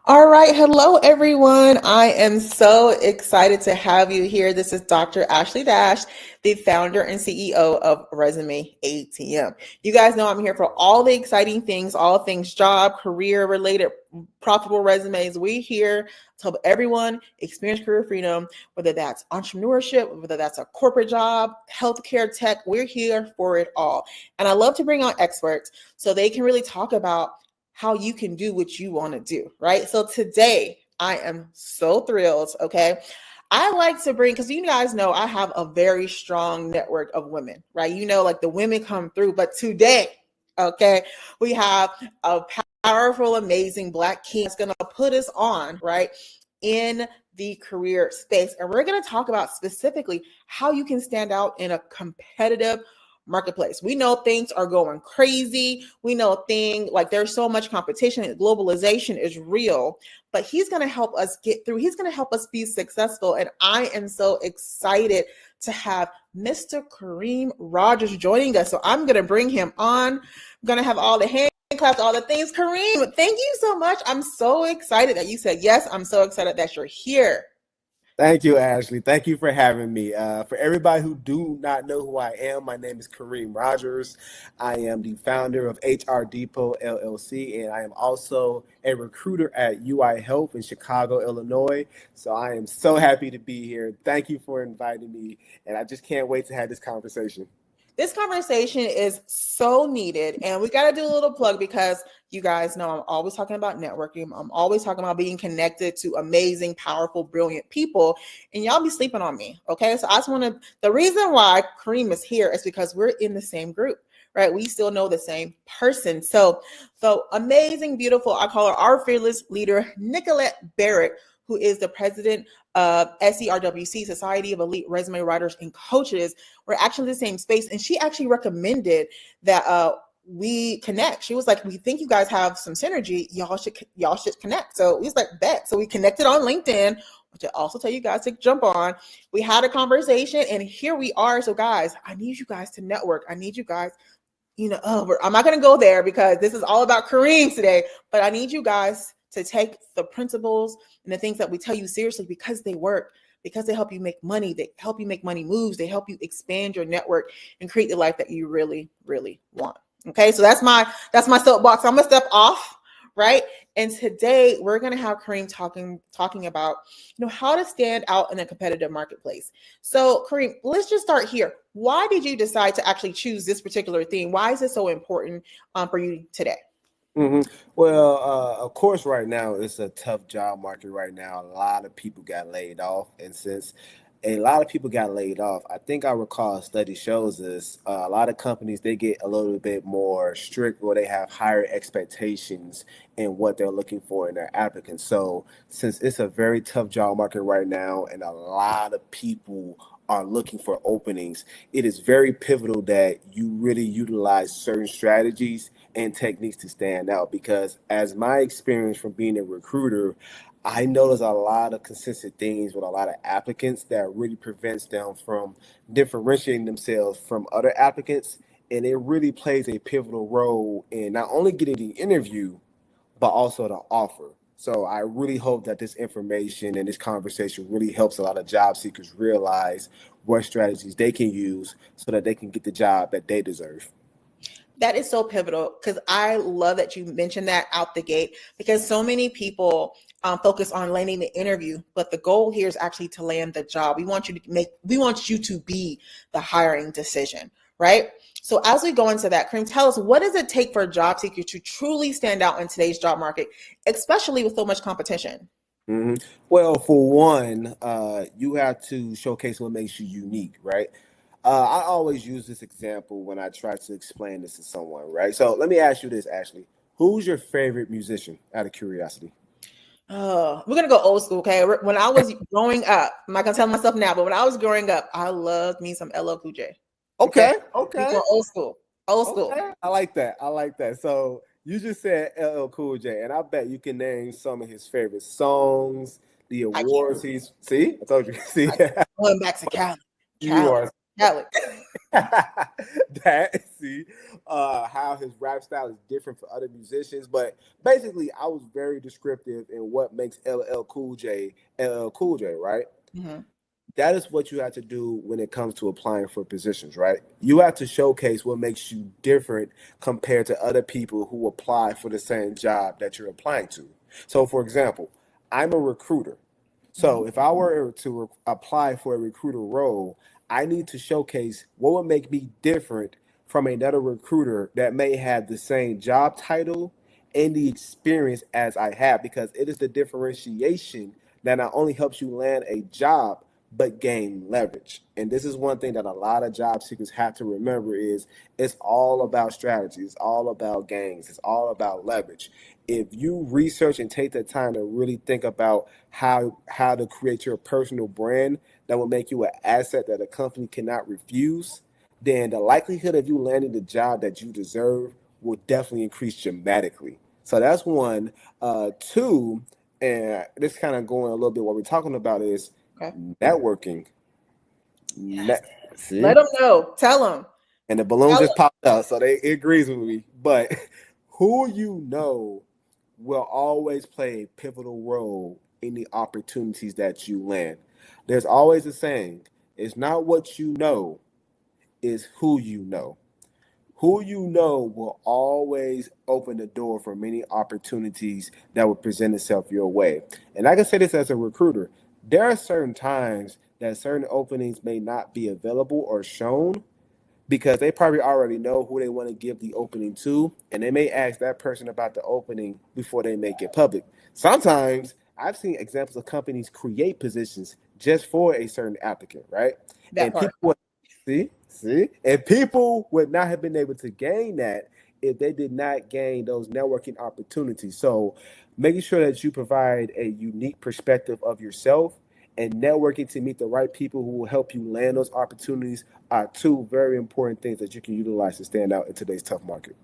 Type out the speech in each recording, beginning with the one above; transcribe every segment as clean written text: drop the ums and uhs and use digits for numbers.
All right. Hello, everyone. I am so excited to have you here. This is Dr. Ashley Dash, the founder and CEO of Resume ATM. You guys know I'm here for all the exciting things, all things job, career related, profitable resumes. We here to help everyone experience career freedom, whether that's entrepreneurship, whether that's a corporate job, healthcare, tech. We're here for it all. And I love to bring on experts so they can really talk about how you can do what you want to do, right? So today I am so thrilled, okay? I like to bring, because you guys know I have a very strong network of women, right? You know, like the women come through, but today, okay, we have a powerful, amazing Black king that's going to put us on, right, in the career space. And we're going to talk about specifically how you can stand out in a competitive marketplace. We know things are going crazy. We know things like there's so much competition and globalization is real, but he's going to help us get through. He's going to help us be successful. And I am so excited to have Mr. Kareem Rogers joining us. So I'm going to bring him on. I'm going to have all the hand claps, all the things. Kareem, thank you so much. I'm so excited that you said yes. I'm so excited that you're here. Thank you, Ashley. Thank you for having me. For everybody who do not know who I am, my name is Kareem Rogers. I am the founder of HR Depot LLC, and I am also a recruiter at UI Health in Chicago, Illinois. So I am so happy to be here. Thank you for inviting me, and I just can't wait to have this conversation. This conversation is so needed, and we got to do a little plug because you guys know I'm always talking about networking. I'm always talking about being connected to amazing, powerful, brilliant people, and y'all be sleeping on me, okay? So I just want to, the reason why Kareem is here is because we're in the same group, right? We still know the same person. So amazing, beautiful, I call her our fearless leader, Nicolette Barrett, who is the president of SERWC, Society of Elite Resume Writers and Coaches. We're actually in the same space. And she actually recommended that we connect. She was like, we think you guys have some synergy. Y'all should connect. So we was like, bet. So we connected on LinkedIn, which I also tell you guys to jump on. We had a conversation and here we are. So guys, I need you guys to network. I need you guys, I'm not going to go there because this is all about Kareem today, but I need you guys to take the principles and the things that we tell you seriously because they work, because they help you make money. They help you make money moves. They help you expand your network and create the life that you really, really want. Okay. So that's my soapbox. I'm gonna step off. Right. And today we're going to have Kareem talking about, how to stand out in a competitive marketplace. So Kareem, let's just start here. Why did you decide to actually choose this particular theme? Why is it so important for you today? Well, of course, right now it's a tough job market right now. A lot of people got laid off. And since a lot of people got laid off, I think I recall a study shows us a lot of companies, they get a little bit more strict or they have higher expectations in what they're looking for in their applicants. So since it's a very tough job market right now and a lot of people are looking for openings, it is very pivotal that you really utilize certain strategies and techniques to stand out. Because as my experience from being a recruiter, I notice a lot of consistent things with a lot of applicants that really prevents them from differentiating themselves from other applicants. And it really plays a pivotal role in not only getting the interview, but also the offer. So I really hope that this information and this conversation really helps a lot of job seekers realize what strategies they can use so that they can get the job that they deserve. That is so pivotal because I love that you mentioned that out the gate because so many people focus on landing the interview, but the goal here is actually to land the job. We want you to be the hiring decision, right? So as we go into that, Kareem, tell us, what does it take for a job seeker to truly stand out in today's job market, especially with so much competition? hmm Well, for one, you have to showcase what makes you unique, right? I always use this example when I try to explain this to someone, right? So let me ask you this, Ashley. Who's your favorite musician, out of curiosity? We're gonna go old school, okay? When I was growing up, I'm not gonna tell myself now, but when I was growing up, I loved me some LL Cool J. Okay, Okay, we okay, going old school, old school. okay. I like that. I like that. So you just said LL Cool J, and I bet you can name some of his favorite songs, the I can't. awards he's. See, I told you. See, Going back to Cali, you Cali. are Cali. That see how his rap style is different for other musicians, but basically I was very descriptive in what makes LL Cool J, right? Mm-hmm. That is what you have to do when it comes to applying for positions, right? You have to showcase what makes you different compared to other people who apply for the same job that you're applying to. So, for example, I'm a recruiter. Mm-hmm. So, if I were to apply for a recruiter role, I need to showcase what would make me different from another recruiter that may have the same job title and the experience as I have, because it is the differentiation that not only helps you land a job but gain leverage. And this is one thing that a lot of job seekers have to remember is it's all about strategy. It's all about gains. It's all about leverage. If you research and take the time to really think about how to create your personal brand that will make you an asset that a company cannot refuse, then the likelihood of you landing the job that you deserve will definitely increase dramatically. So that's one. Two, and this kind of going a little bit what we're talking about is Okay. networking. Yes. Let See? them know. Tell them. And the balloon Tell just them. popped out, so it agrees with me. But who you know will always play a pivotal role in the opportunities that you land. There's always a saying, it's not what you know, it's who you know. Who you know will always open the door for many opportunities that will present itself your way. And I can say this as a recruiter. There are certain times that certain openings may not be available or shown because they probably already know who they want to give the opening to, and they may ask that person about the opening before they make it public. Sometimes I've seen examples of companies create positions just for a certain applicant, right? That And part. people would and people would not have been able to gain that if they did not gain those networking opportunities. So making sure that you provide a unique perspective of yourself and networking to meet the right people who will help you land those opportunities are two very important things that you can utilize to stand out in today's tough market.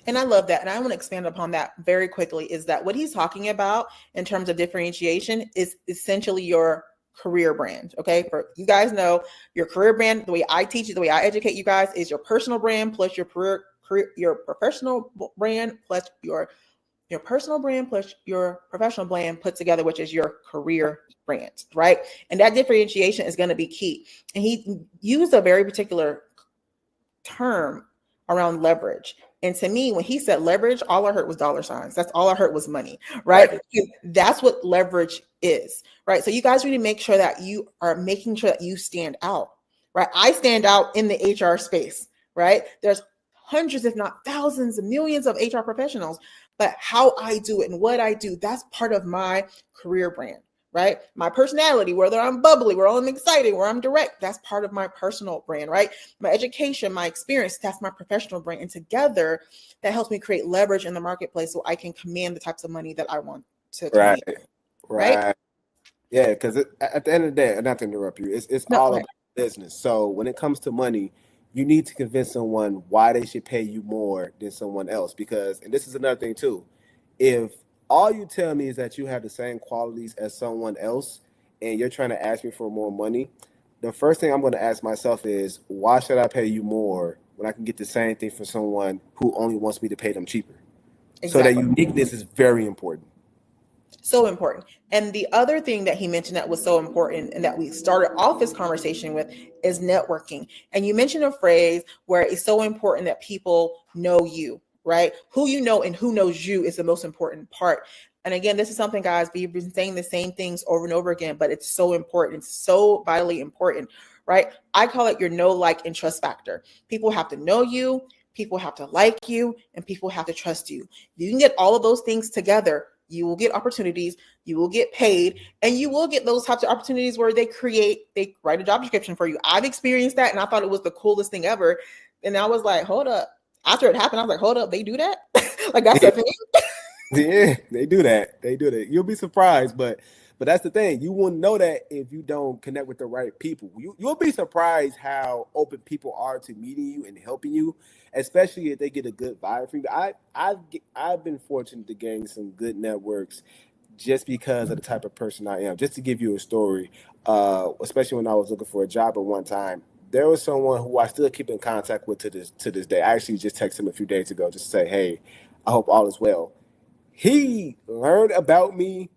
And I love that. And I want to expand upon that very quickly is that what he's talking about in terms of differentiation is essentially your career brand. Okay. For you guys know your career brand, the way I teach you, the way I educate you guys is your personal brand plus your your professional brand plus your personal brand plus your professional brand put together, which is your career brand, right? And that differentiation is going to be key. And he used a very particular term around leverage. And to me, when he said leverage, all I heard was dollar signs. That's all I heard was money, right? That's what leverage is, right? So you guys need to make sure that you are making sure that you stand out, right? I stand out in the HR space, right? There's hundreds, if not thousands, of millions of HR professionals, but how I do it and what I do, that's part of my career brand, right? My personality, whether I'm bubbly, whether I'm excited, where I'm direct, that's part of my personal brand, right? My education, my experience, that's my professional brand. And together, that helps me create leverage in the marketplace so I can command the types of money that I want to command. Right? Yeah, because at the end of the day, not to interrupt you, it's No, all okay. about business. So when it comes to money, you need to convince someone why they should pay you more than someone else. Because, and this is another thing too, if all you tell me is that you have the same qualities as someone else and you're trying to ask me for more money, the first thing I'm going to ask myself is, why should I pay you more when I can get the same thing from someone who only wants me to pay them cheaper? So that Exactly. uniqueness is very important. So important. And the other thing that he mentioned that was so important and that we started off this conversation with is networking. And you mentioned a phrase where it's so important that people know you, right? Who you know and who knows you is the most important part. And again, this is something, guys, we've been saying the same things over and over again, but it's so important. It's so vitally important, right? I call it your know, like, and trust factor. People have to know you, people have to like you, and people have to trust you. If you can get all of those things together, you will get opportunities, you will get paid, and you will get those types of opportunities where they write a job description for you. I've experienced that and I thought it was the coolest thing ever. And I was like, hold up. After it happened, I was like, hold up, they do that? Like that's a thing. Yeah, they do that. They do that. You'll be surprised, but that's the thing. You won't know that if you don't connect with the right people. You'll be surprised how open people are to meeting you and helping you, especially if they get a good vibe from you. I've been fortunate to gain some good networks just because of the type of person I am. Just to give you a story, especially when I was looking for a job at one time, there was someone who I still keep in contact with to this day. I actually just texted him a few days ago just to say, hey, I hope all is well. He learned about me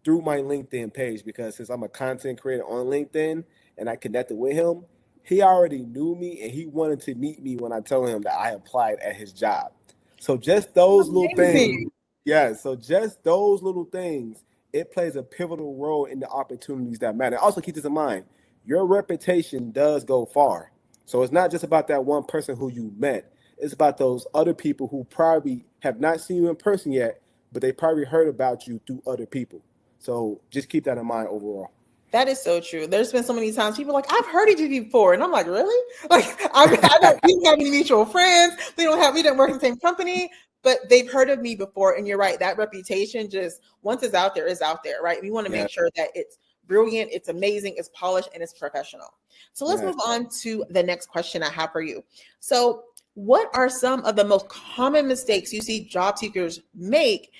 through my LinkedIn page because since I'm a content creator on LinkedIn and I connected with him, he already knew me and he wanted to meet me when I told him that I applied at his job. So just those little things, Amazing. yeah. So just those little things, it plays a pivotal role in the opportunities that matter. Also, keep this in mind: your reputation does go far. So it's not just about that one person who you met. It's about those other people who probably have not seen you in person yet, but they probably heard about you through other people. So just keep that in mind overall. That is so true. There's been so many times people are like, I've heard of you before. And I'm like, really? Like, I don't, we don't have any mutual friends. We didn't work in the same company, but they've heard of me before. And you're right. That reputation just, once it's out there, is out there, right? We want to Yeah. make sure that it's brilliant, it's amazing, it's polished, and it's professional. So let's move on to the next question I have for you. So, what are some of the most common mistakes you see job seekers make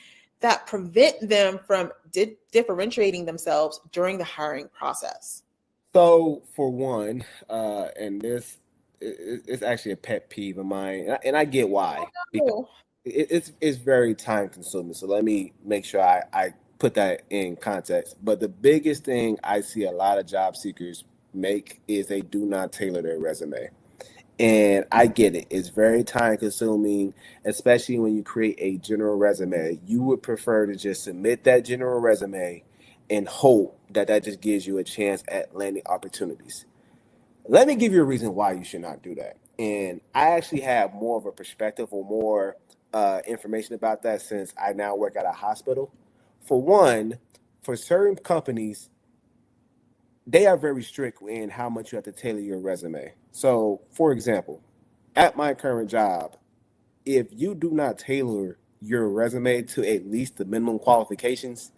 that prevent them from differentiating themselves during the hiring process? So for one, and this it's actually a pet peeve of mine, and I get why because Oh, it's very time consuming. So let me make sure I put that in context. But the biggest thing I see a lot of job seekers make is they do not tailor their resume. And I get it. It's very time consuming, especially when you create a general resume. You would prefer to just submit that general resume and hope that that just gives you a chance at landing opportunities. Let me give you a reason why you should not do that. And I actually have more of a perspective or more information about that since I now work at a hospital. For one, for certain companies, they are very strict in how much you have to tailor your resume. So, for example, at my current job, if you do not tailor your resume to at least the minimum qualifications,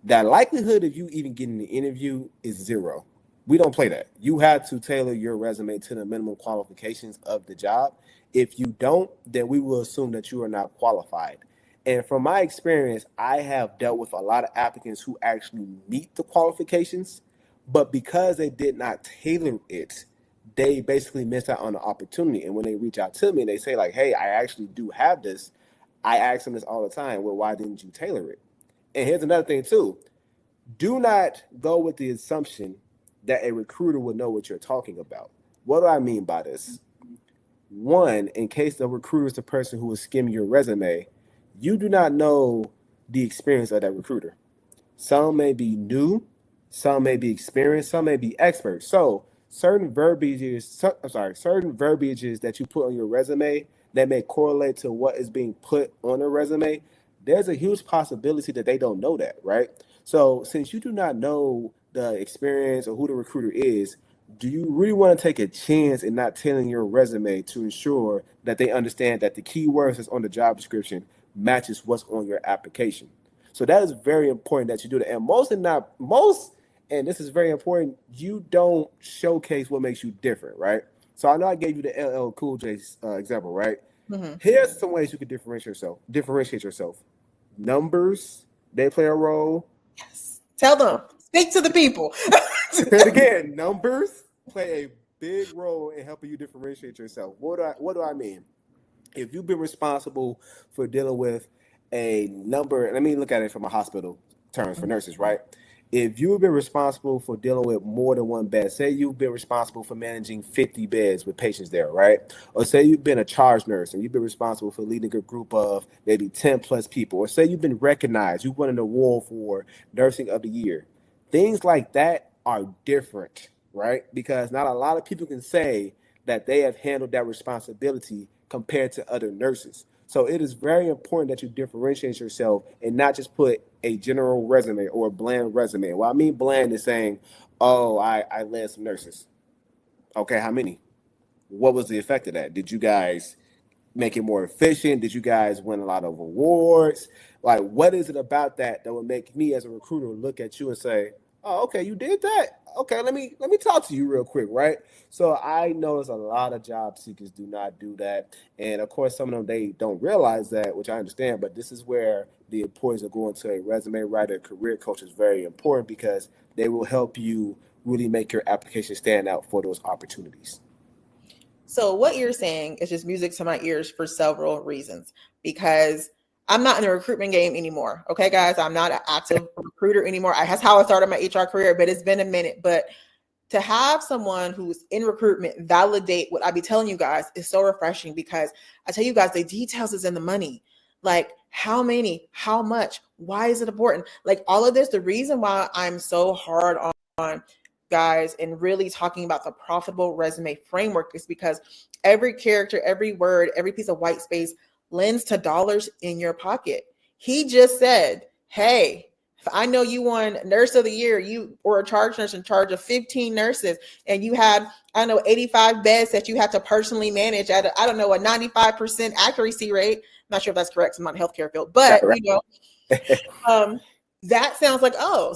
that likelihood of you even getting the interview is zero. We don't play that. You have to tailor your resume to the minimum qualifications of the job. If you don't, then we will assume that you are not qualified. And from my experience, I have dealt with a lot of applicants who actually meet the qualifications, but because they did not tailor it, they basically missed out on the opportunity. And when they reach out to me and they say, like, hey, I actually do have this, I ask them this all the time. Well, why didn't you tailor it? And here's another thing too. Do not go with the assumption that a recruiter will know what you're talking about. What do I mean by this? One, in case the recruiter is the person who is skimming your resume, you do not know the experience of that recruiter. Some may be new, some may be experienced, some may be experts. So certain verbiages that you put on your resume that may correlate to what is being put on a resume, there's a huge possibility that they don't know that, right? So since you do not know the experience or who the recruiter is, do you really want to take a chance in not tailoring your resume to ensure that they understand that the keywords that's on the job description matches what's on your application? So that is very important that you do that. And and this is very important, you don't showcase what makes you different, right? So I know I gave you the LL Cool J example, right? mm-hmm. Here's some ways you could differentiate yourself. Numbers, they play a role. Yes. Tell them. Speak to the people. Say it again. Numbers play a big role in helping you differentiate yourself. What do I mean? If you've been responsible for dealing with a number, let me look at it from a hospital terms for nurses, right? If you've been responsible for dealing with more than one bed, say you've been responsible for managing 50 beds with patients there, right? Or say you've been a charge nurse and you've been responsible for leading a group of maybe 10 plus people, or say you've been recognized, you won an award for Nursing of the Year. Things like that are different, right? Because not a lot of people can say that they have handled that responsibility compared to other nurses. So it is very important that you differentiate yourself and not just put a general resume or a bland resume. What I mean bland is saying, oh, I led some nurses. Okay, how many? What was the effect of that? Did you guys make it more efficient? Did you guys win a lot of awards? Like, what is it about that would make me as a recruiter look at you and say, "Oh, okay, you did that. Okay, let me talk to you real quick, right?" So I notice a lot of job seekers do not do that, and of course, some of them they don't realize that, which I understand. But this is where the importance of going to a resume writer, career coach is very important because they will help you really make your application stand out for those opportunities. So what you're saying is just music to my ears for several reasons, because I'm not in the recruitment game anymore. Okay, guys, I'm not an active recruiter anymore. That's how I started my HR career, but it's been a minute. But to have someone who's in recruitment validate what I be telling you guys is so refreshing, because I tell you guys, the details is in the money. Like how many, how much, why is it important? Like all of this, the reason why I'm so hard on guys and really talking about the profitable resume framework is because every character, every word, every piece of white space lends to dollars in your pocket. He just said, hey, if I know you won Nurse of the Year, you were a charge nurse in charge of 15 nurses, and you had, 85 beds that you had to personally manage at, a 95% accuracy rate. I'm not sure if that's correct. I'm not in the healthcare field, but that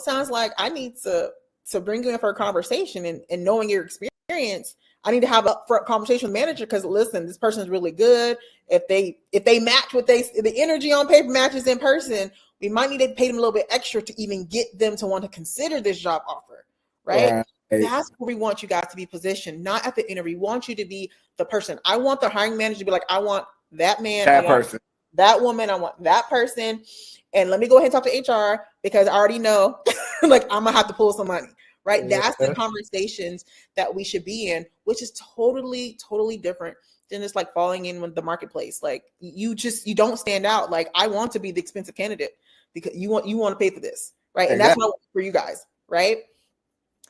sounds like I need to bring you in for a conversation, and knowing your experience, I need to have a conversation with the manager, because listen, this person is really good. If they match the energy on paper matches in person, we might need to pay them a little bit extra to even get them to want to consider this job offer, right? That's where we want you guys to be positioned, not at the interview. We want you to be the person. I want the hiring manager to be like, I want that man, that person, that woman, I want that person. And let me go ahead and talk to HR, because I already know like I'm gonna have to pull some money, right? Yeah. That's the conversations that we should be in, which is totally, totally different than just like falling in with the marketplace. Like you don't stand out. Like I want to be the expensive candidate because you want to pay for this, right? And that's not for you guys, right?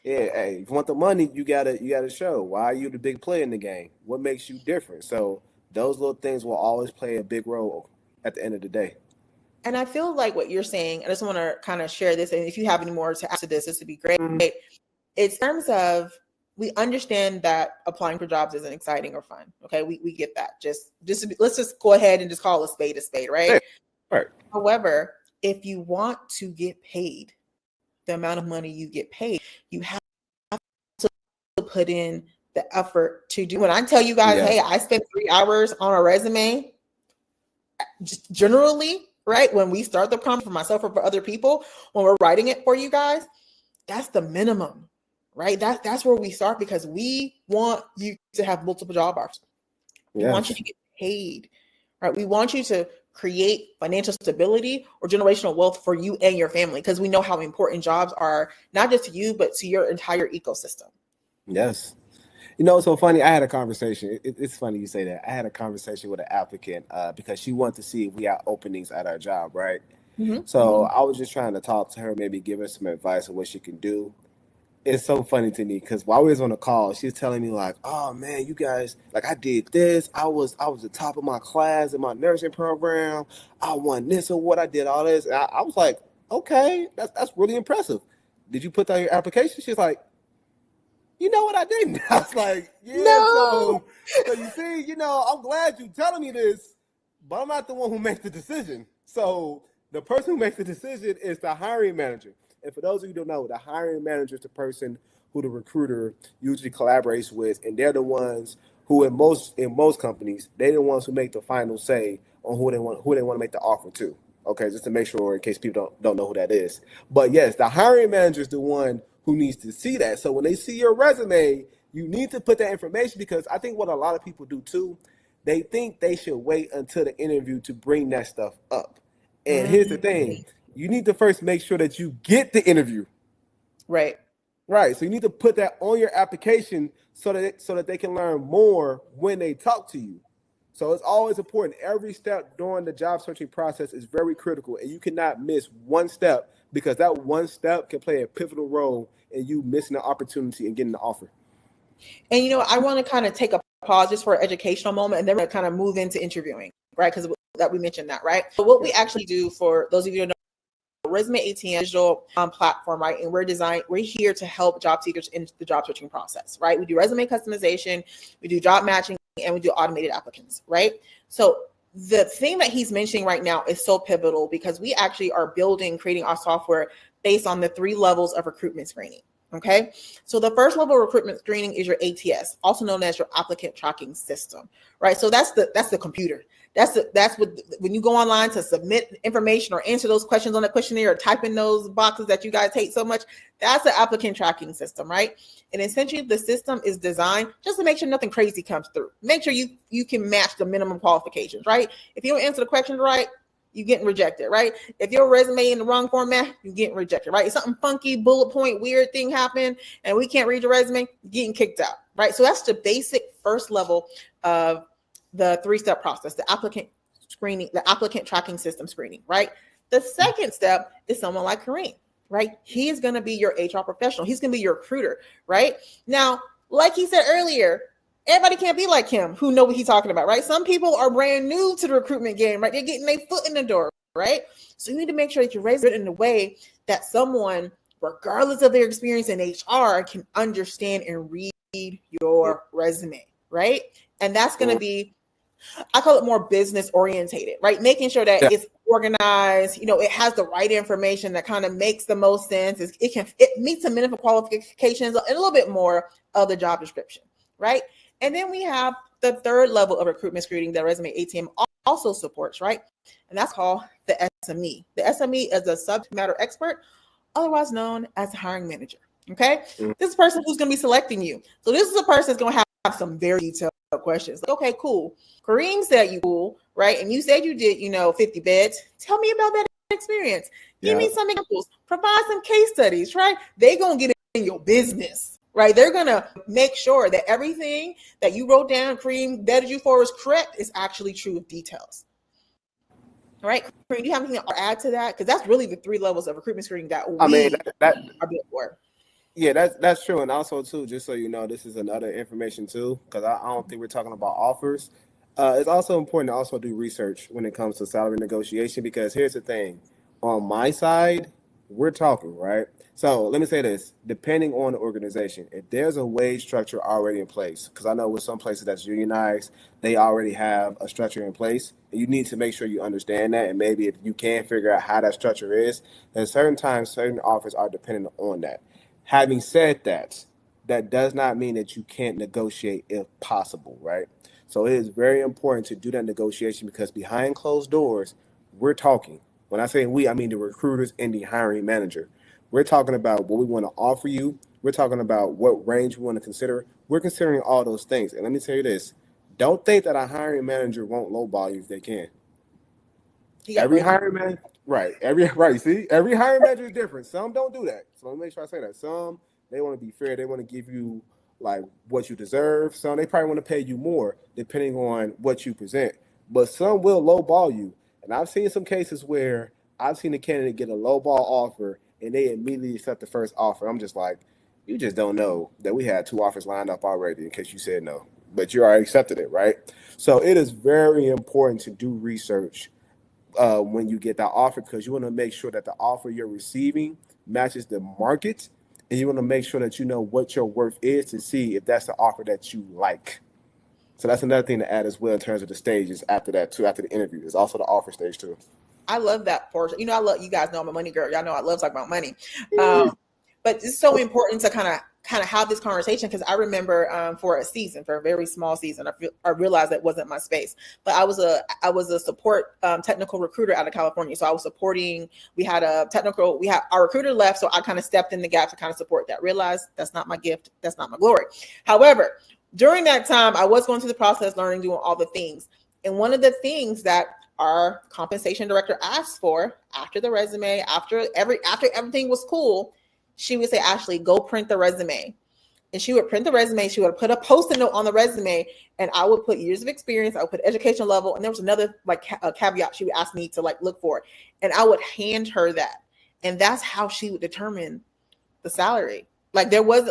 Yeah, hey, if you want the money, you gotta show why are you the big player in the game. What makes you different? So those little things will always play a big role at the end of the day. And I feel like what you're saying, I just want to kind of share this. And if you have any more to add to this would be great. Mm-hmm. It's in terms of, we understand that applying for jobs isn't exciting or fun. Okay, we get that. Let's just go ahead and just call a spade, right? Yeah. Right. However, if you want to get paid the amount of money you get paid, you have to put in the effort to do. When I tell you guys, hey, I spent 3 hours on a resume, just generally, right? When we start the prompt for myself or for other people, when we're writing it for you guys, that's the minimum, right? That's where we start, because we want you to have multiple job offers. We want you to get paid, right? We want you to create financial stability or generational wealth for you and your family, because we know how important jobs are, not just to you, but to your entire ecosystem. Yes. You know, it's so funny. I had a conversation. It's funny you say that. I had a conversation with an applicant because she wanted to see if we have openings at our job, right? Mm-hmm. So I was just trying to talk to her, maybe give her some advice on what she can do. It's so funny to me because while we was on the call, she's telling me like, "Oh man, you guys, like I did this. I was the top of my class in my nursing program. I won this award. I did all this." And I was like, "Okay, that's really impressive. Did you put that in your application?" She's like, "You know what, I didn't." I was like, "Yeah." No. So you see, I'm glad you're telling me this, but I'm not the one who makes the decision. So the person who makes the decision is the hiring manager. And for those of you who don't know, the hiring manager is the person who the recruiter usually collaborates with, and they're the ones who, in most companies, they're the ones who make the final say on who they want to make the offer to. Okay, just to make sure in case people don't know who that is. But yes, the hiring manager is the one who needs to see that. So when they see your resume, you need to put that information, because I think what a lot of people do too, they think they should wait until the interview to bring that stuff up. And here's the thing. You need to first make sure that you get the interview. Right. Right. So you need to put that on your application so that they can learn more when they talk to you. So it's always important. Every step during the job searching process is very critical, and you cannot miss one step, because that one step can play a pivotal role in you missing the opportunity and getting the offer. And, I want to kind of take a pause just for an educational moment, and then we're going to kind of move into interviewing, right? Because that we mentioned that, right? So what we actually do, for those of you who know, ResumeATM digital platform, right? And we're here to help job seekers in the job searching process, right? We do resume customization, we do job matching, and we do automated applicants, right? So the thing that he's mentioning right now is so pivotal, because we actually are creating our software based on the 3 levels of recruitment screening. Okay. So the first level of recruitment screening is your ATS, also known as your applicant tracking system, right? So that's the computer. That's what, when you go online to submit information or answer those questions on the questionnaire or type in those boxes that you guys hate so much, that's the applicant tracking system, right? And essentially the system is designed just to make sure nothing crazy comes through. Make sure you can match the minimum qualifications, right? If you don't answer the questions right, you're getting rejected, right? If your resume in the wrong format, you're getting rejected, right? If something funky, bullet point, weird thing happened and we can't read your resume, you're getting kicked out, right? So that's the basic first level of the 3-step process, the applicant screening, the applicant tracking system screening, right? The second step is someone like Kareem, right? He is going to be your HR professional. He's going to be your recruiter, right? Now, like he said earlier, everybody can't be like him who know what he's talking about, right? Some people are brand new to the recruitment game, right? They're getting their foot in the door, right? So you need to make sure that you're raised in a way that someone, regardless of their experience in HR, can understand and read your resume, right? And that's going to be, I call it more business orientated, right? Making sure that it's organized, it has the right information that kind of makes the most sense. It meets the minimum qualifications and a little bit more of the job description, right? And then we have the third level of recruitment screening that ResumeATM also supports, right? And that's called the SME. The SME is a subject matter expert, otherwise known as a hiring manager. Okay. This is a person who's going to be selecting you. So this is a person that's going to have some very detailed questions. Like, okay, cool. Kareem said you cool, right? And you said you did, 50 beds. Tell me about that experience. Give me some examples. Provide some case studies, right? They're going to get in your business, right? They're going to make sure that everything that you wrote down, Kareem vetted you for, is correct, is actually true with details. All right, Kareem, do you have anything to add to that? Because that's really the 3 levels of recruitment screening that we are built for. Yeah, that's true. And also, too, just so you know, this is another information, too, because I don't think we're talking about offers. It's also important to also do research when it comes to salary negotiation, because here's the thing. On my side, we're talking, right? So let me say this. Depending on the organization, if there's a wage structure already in place, because I know with some places that's unionized, they already have a structure in place. And you need to make sure you understand that. And maybe if you can figure out how that structure is, then certain times, certain offers are dependent on that. Having said that, that does not mean that you can't negotiate if possible, right? So it is very important to do that negotiation, because behind closed doors, we're talking. When I say we, I mean the recruiters and the hiring manager. We're talking about what we want to offer you. We're talking about what range we want to consider. We're considering all those things. And let me tell you this. Don't think that a hiring manager won't lowball you if they can. Every hiring manager, every hiring manager is different. Some don't do that. So let me make sure I say that. Some, they want to be fair. They want to give you like what you deserve. Some, they probably want to pay you more depending on what you present. But some will lowball you. And I've seen some cases where I've seen a candidate get a lowball offer and they immediately accept the first offer. I'm just like, you just don't know that we had 2 offers lined up already in case you said no. But you already accepted it, right? So it is very important to do research when you get that offer, because you want to make sure that the offer you're receiving matches the market, and you want to make sure that you know what your worth is to see if that's the offer that you like. So that's another thing to add as well in terms of the stages after that too. After the interview, there's also the offer stage too. I love that portion. I love, you guys know I'm a money girl. Y'all know I love talking about money. But it's so important to kind of have this conversation, because I remember for a very small season, I realized that wasn't my space. But I was a support technical recruiter out of California. So I was supporting. Our recruiter left, so I kind of stepped in the gap to kind of support that. Realized that's not my gift, that's not my glory. However, during that time, I was going through the process, learning, doing all the things. And one of the things that our compensation director asked for after the resume, after everything was cool, she would say, Ashley, go print the resume. And she would print the resume. She would put a Post-it note on the resume, and I would put years of experience. I would put education level. And there was another a caveat she would ask me to look for. And I would hand her that. And that's how she would determine the salary. There was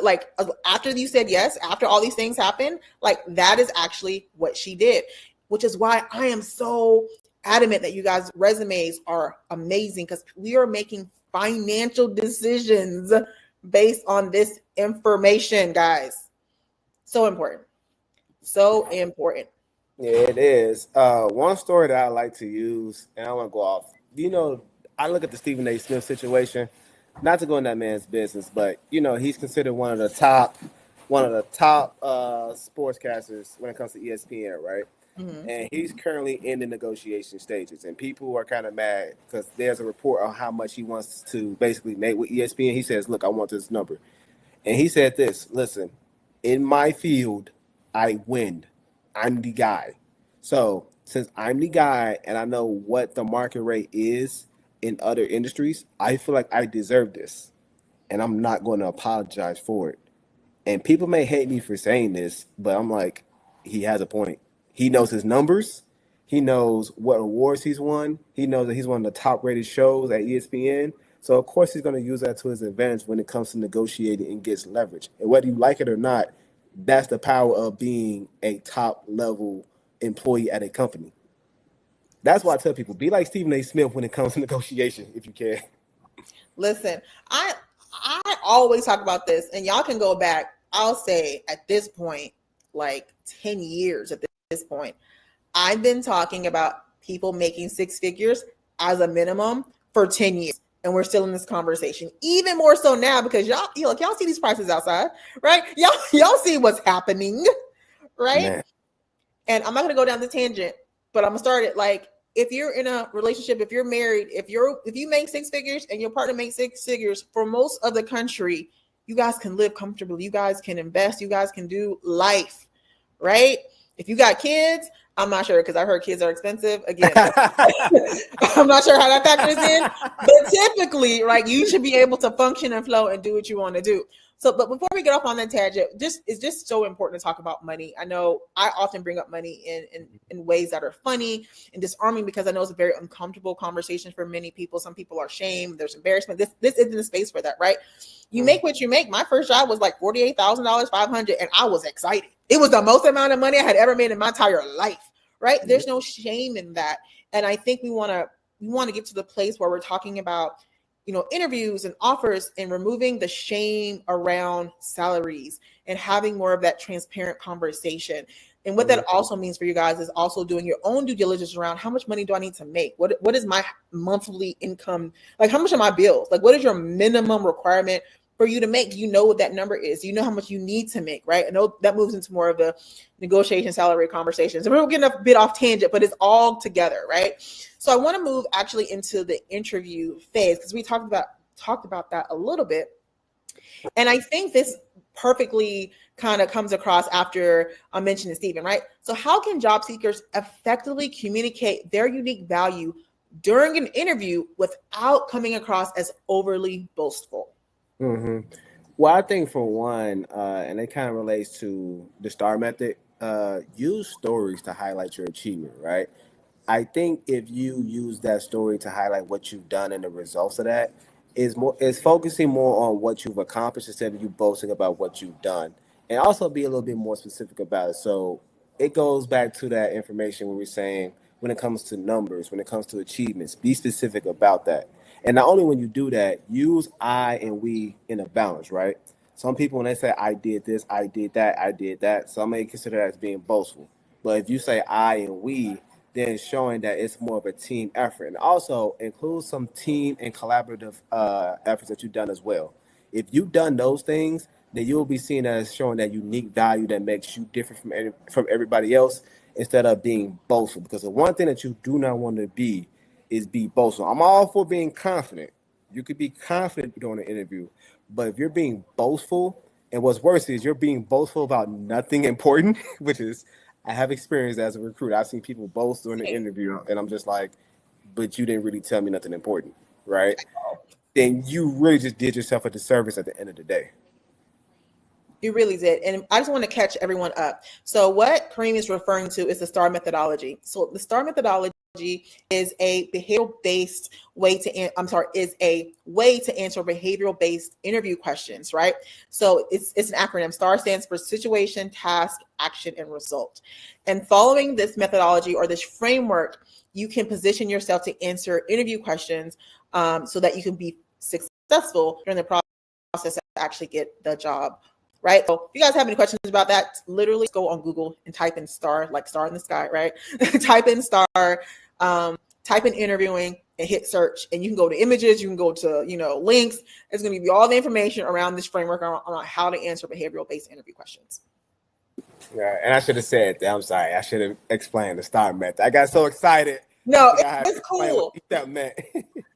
after you said yes, after all these things happened, that is actually what she did, which is why I am so adamant that you guys' resumes are amazing, because we are making financial decisions based on this information, guys. So important. So important. Yeah, it is. One story that I like to use, and I want to go off. I look at the Stephen A. Smith situation, not to go in that man's business, but he's considered one of the top sportscasters when it comes to ESPN, right? Mm-hmm. And he's currently in the negotiation stages. And people are kind of mad because there's a report on how much he wants to basically make with ESPN. He says, look, I want this number. And he said this, listen, in my field, I win. I'm the guy. So since I'm the guy and I know what the market rate is in other industries, I feel like I deserve this. And I'm not going to apologize for it. And people may hate me for saying this, but I'm like, he has a point. He knows his numbers. He knows what awards he's won. He knows that he's one of the top rated shows at ESPN. So of course he's going to use that to his advantage when it comes to negotiating and gets leverage. And whether you like it or not, that's the power of being a top level employee at a company. That's why I tell people, be like Stephen A. Smith when it comes to negotiation, if you can. Listen, I always talk about this, and y'all can go back. I'll say at this point, like 10 years at this point, I've been talking about people making six figures as a minimum for 10 years. And we're still in this conversation, even more so now because y'all see these prices outside, right? Y'all see what's happening, right? Man. And I'm not gonna go down the tangent, but I'm gonna start it like if you're in a relationship, if you're married, if you make six figures and your partner makes six figures, for most of the country, you guys can live comfortably, you guys can invest, you guys can do life, right? If you got kids, I'm not sure because I heard kids are expensive. Again, I'm not sure how that factors in, but typically, right, you should be able to function and flow and do what you want to do. So, but before we get off on that tangent, it's just so important to talk about money. I know I often bring up money in ways that are funny and disarming because I know it's a very uncomfortable conversation for many people. Some people are shamed. There's embarrassment. This isn't a space for that, right? You make what you make. My first job was like $48,000, $500, and I was excited. It was the most amount of money I had ever made in my entire life, right? There's no shame in that. And I think we want to get to the place where we're talking about, interviews and offers and removing the shame around salaries and having more of that transparent conversation. And what that also means for you guys is also doing your own due diligence around how much money do I need to make? What is my monthly income? Like how much are my bills? Like what is your minimum requirement for you to make? You know what that number is. You know how much you need to make, right? I know that moves into more of the negotiation salary conversations. And we're getting a bit off tangent, but it's all together, right? So I want to move actually into the interview phase because we talked about that a little bit. And I think this perfectly kind of comes across after I mentioned Stephen, right? So how can job seekers effectively communicate their unique value during an interview without coming across as overly boastful? Mm-hmm. Well, I think for one, and it kind of relates to the STAR method, use stories to highlight your achievement, right? I think if you use that story to highlight what you've done and the results of that, is focusing more on what you've accomplished instead of you boasting about what you've done, and also be a little bit more specific about it. So it goes back to that information when we're saying when it comes to numbers, when it comes to achievements, be specific about that. And not only when you do that, use I and we in a balance, right? Some people, when they say I did this, I did that, some may consider that as being boastful. But if you say I and we, then showing that it's more of a team effort. And also include some team and collaborative efforts that you've done as well. If you've done those things, then you'll be seen as showing that unique value that makes you different from everybody else instead of being boastful. Because the one thing that you do not want to be is be boastful. I'm all for being confident. You could be confident during an interview, but if you're being boastful, and what's worse is you're being boastful about nothing important, which is, I have experience as a recruiter. I've seen people boast during an interview, and I'm just like, but you didn't really tell me nothing important, right? Then you really just did yourself a disservice at the end of the day. You really did. And I just want to catch everyone up. So what Kareem is referring to is the STAR methodology. So the STAR methodology is a behavioral-based way to answer behavioral-based interview questions, right? So it's an acronym. STAR stands for situation, task, action, and result. And following this methodology or this framework, you can position yourself to answer interview questions so that you can be successful during the process to actually get the job. Right. So if you guys have any questions about that, literally go on Google and type in STAR, like star in the sky, right? Type in STAR, type in interviewing and hit search. And you can go to images, you can go to, links. It's going to give you all the information around this framework on how to answer behavioral-based interview questions. Yeah, and I should have said that. I'm sorry. I should have explained the STAR method. I got so excited. I No, forgot how to it's explain what cool. each step meant.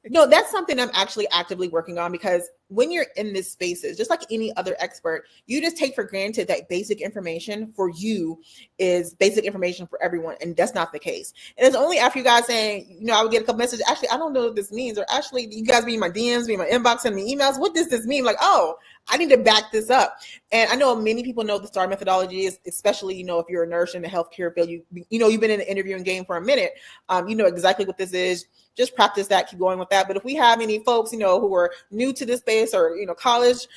No, that's something I'm actually actively working on, because when you're in this spaces, just like any other expert, you just take for granted that basic information for you is basic information for everyone. And that's not the case. And it's only after you guys saying, I would get a couple messages, actually, I don't know what this means. Or actually, you guys be in my DMs, be in my inbox, send me emails. What does this mean? Like, oh, I need to back this up. And I know many people know the STAR methodology is, especially, if you're a nurse in the healthcare field, you've been in the interviewing game for a minute. You know exactly what this is. Just practice that, keep going with that. But if we have any folks, who are new to this space, or, college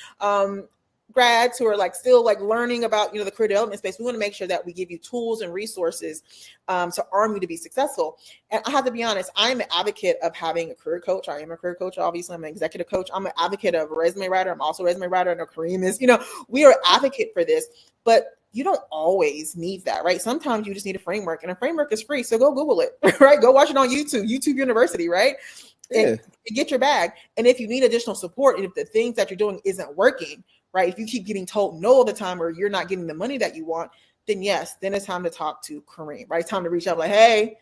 grads who are still learning about, the career development space, we want to make sure that we give you tools and resources to arm you to be successful. And I have to be honest, I'm an advocate of having a career coach. I am a career coach. Obviously, I'm an executive coach. I'm an advocate of a resume writer. I'm also a resume writer. I know Kareem is, we are advocate for this, but you don't always need that, right? Sometimes you just need a framework, and a framework is free. So go Google it, right? Go watch it on YouTube University, right? And get your bag. And if you need additional support, and if the things that you're doing isn't working, right? If you keep getting told no all the time, or you're not getting the money that you want, then yes, then it's time to talk to Kareem, right? It's time to reach out like, hey,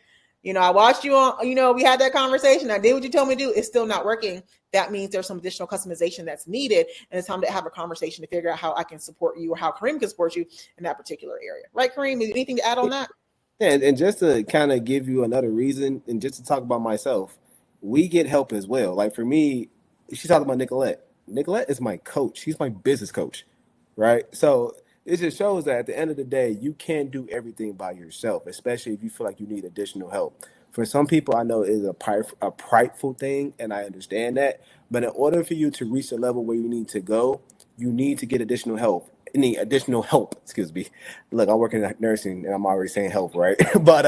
I watched you on, we had that conversation. I did what you told me to do. It's still not working. That means there's some additional customization that's needed. And it's time to have a conversation to figure out how I can support you, or how Kareem can support you in that particular area. Right, Kareem? Anything to add on that? Yeah, and just to kind of give you another reason, and just to talk about myself, we get help as well. Like for me, she's talking about Nicolette. Nicolette is my coach. She's my business coach, right? So it just shows that at the end of the day, you can't do everything by yourself, especially if you feel like you need additional help. For some people, I know it is a prideful thing, and I understand that. But in order for you to reach the level where you need to go, you need to get additional help. Any additional help, excuse me. Look, I'm working in nursing, and I'm already saying help, right? But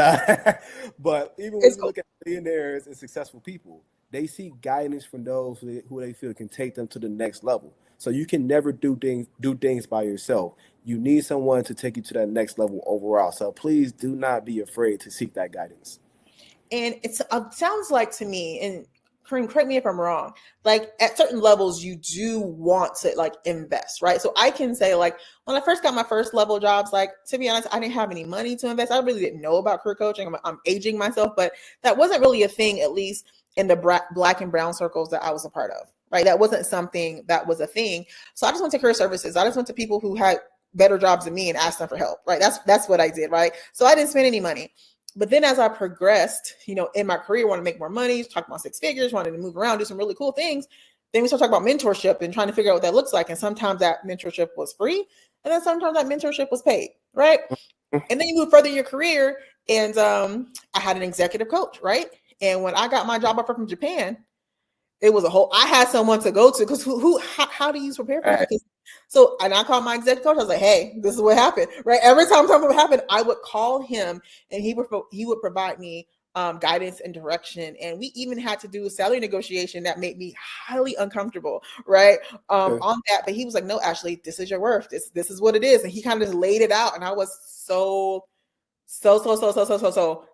even when you look at millionaires and successful people, they seek guidance from those who they feel can take them to the next level. So you can never do things by yourself. You need someone to take you to that next level overall. So please do not be afraid to seek that guidance. And it sounds like to me, and Kareem, correct me if I'm wrong, like at certain levels, you do want to invest, right? So I can say when I first got my first level jobs, to be honest, I didn't have any money to invest. I really didn't know about career coaching. I'm aging myself, but that wasn't really a thing, at least in the black and brown circles that I was a part of, right? That wasn't something that was a thing. So I just went to career services. I just went to people who had better jobs than me and asked them for help, right? That's what I did, right? So I didn't spend any money. But then as I progressed, in my career, want to make more money, talk about six figures, wanted to move around, do some really cool things. Then we start talking about mentorship and trying to figure out what that looks like. And sometimes that mentorship was free. And then sometimes that mentorship was paid, right? And then you move further in your career. And I had an executive coach, right? And when I got my job offer from Japan, it was I had someone to go to, because how do you prepare for that? So, and I called my executive coach. I was like, hey, this is what happened, right? Every time something would happen, I would call him, and he would provide me guidance and direction. And we even had to do a salary negotiation that made me highly uncomfortable, right? On that. But he was like, no, Ashley, this is your worth. This is what it is. And he kind of just laid it out. And I was so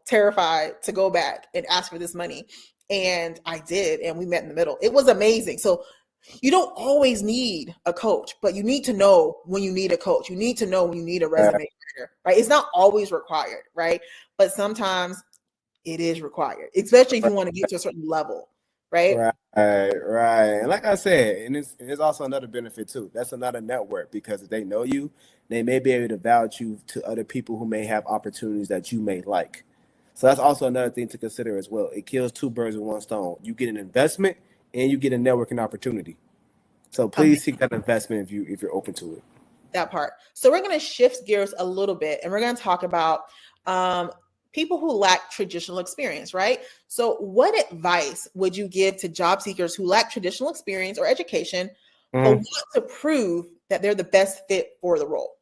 terrified to go back and ask for this money. And I did, and we met in the middle. It was amazing. So you don't always need a coach, but you need to know when you need a coach. You need to know when you need a resume writer, right? It's not always required, right? But sometimes it is required, especially if you want to get to a certain level, right? Right. And like I said, and it's also another benefit too. That's another network, because if they know you, they may be able to vouch you to other people who may have opportunities that you may like. So that's also another thing to consider as well. It kills two birds with one stone. You get an investment and you get a networking opportunity. So please seek that investment if you're open to it. That part. So we're going to shift gears a little bit, and we're going to talk about people who lack traditional experience, right? So what advice would you give to job seekers who lack traditional experience or education, but want to prove that they're the best fit for the role?